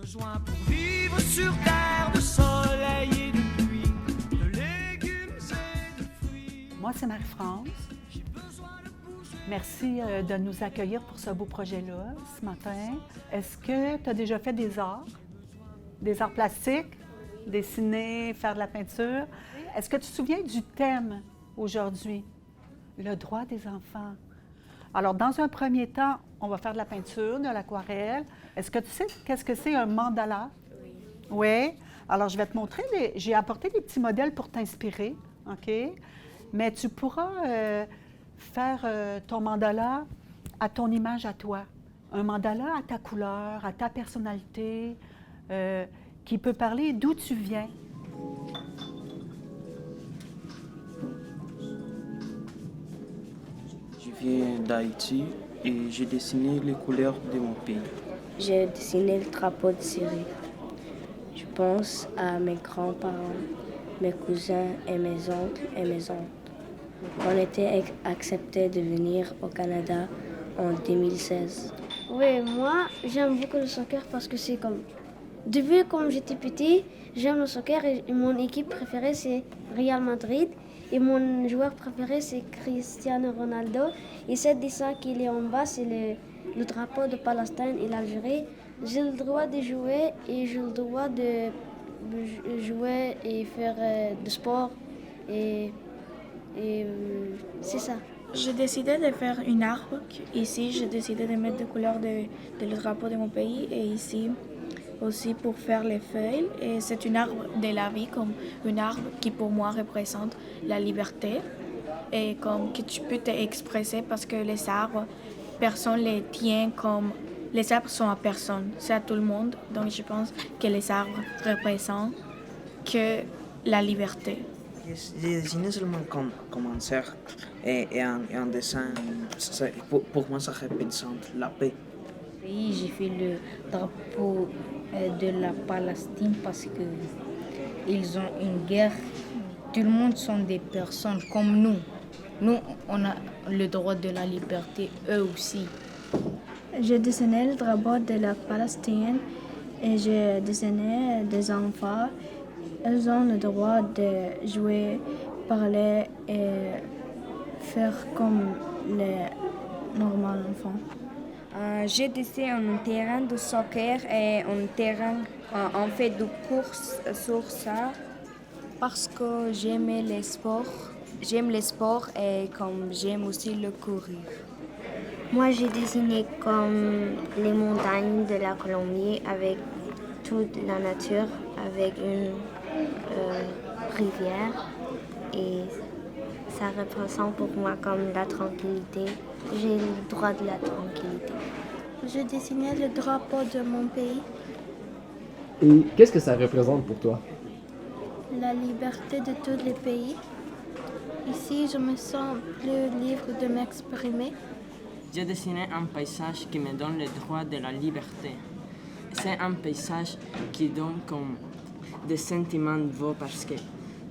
besoin pour vivre sur terre de soleil et de pluie, de légumes et de fruits. Moi, c'est Marie-France. Merci de nous accueillir pour ce beau projet-là ce matin. Est-ce que tu as déjà fait des arts? Des arts plastiques? Dessiner, faire de la peinture? Est-ce que tu te souviens du thème aujourd'hui? Le droit des enfants. Alors, dans un premier temps, on va faire de la peinture, de l'aquarelle. Est-ce que tu sais qu'est-ce que c'est un mandala? Oui. Oui? Alors, je vais te montrer. J'ai apporté des petits modèles pour t'inspirer, OK? Mais tu pourras faire ton mandala à ton image à toi. Un mandala à ta couleur, à ta personnalité, qui peut parler d'où tu viens. Je viens d'Haïti et j'ai dessiné les couleurs de mon pays. J'ai dessiné le drapeau de Syrie. Je pense à mes grands-parents, mes cousins et mes oncles et mes tantes. On était acceptés de venir au Canada en 2016. Oui, moi, j'aime beaucoup le soccer parce que c'est comme... Depuis quand j'étais petit, j'aime le soccer et mon équipe préférée, c'est Real Madrid. Et mon joueur préféré, c'est Cristiano Ronaldo. Et ce dessin qui est en bas, c'est le drapeau de Palestine et l'Algérie. J'ai le droit de jouer et j'ai le droit de jouer et faire du sport. Et c'est ça. J'ai décidé de faire une arbre. Ici, j'ai décidé de mettre des couleurs de le drapeau de mon pays. Et ici, aussi pour faire les feuilles. Et c'est une arbre de la vie, comme une arbre qui pour moi représente la liberté. Et comme que tu peux t'exprimer parce que les arbres, personne les tient comme... Les arbres sont à personne, c'est à tout le monde. Donc je pense que les arbres représentent que la liberté. J'ai dessiné seulement comme un cercle et un dessin. Pour moi, ça représente la paix. J'ai fait le drapeau de la Palestine parce que ils ont une guerre. Tout le monde sont des personnes comme nous. Nous, on a le droit de la liberté, eux aussi. J'ai dessiné le drapeau de la Palestine et j'ai dessiné des enfants. Ils ont le droit de jouer, parler et faire comme les normaux enfants. J'ai dessiné un terrain de soccer et un terrain en fait de course sur ça parce que j'aimais les sports. J'aime les sports et comme j'aime aussi le courir. Moi, j'ai dessiné comme les montagnes de la Colombie avec toute la nature, avec une rivière. Et ça représente pour moi comme la tranquillité. J'ai le droit de la tranquillité. J'ai dessiné le drapeau de mon pays. Et qu'est-ce que ça représente pour toi? La liberté de tous les pays. Ici, je me sens plus libre de m'exprimer. J'ai dessiné un paysage qui me donne le droit de la liberté. C'est un paysage qui donne comme des sentiments beaux parce que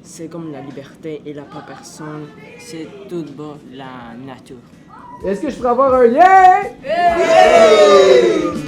c'est comme la liberté et la personne, c'est tout beau, la nature. Est-ce que je pourrais avoir un lien? Oui!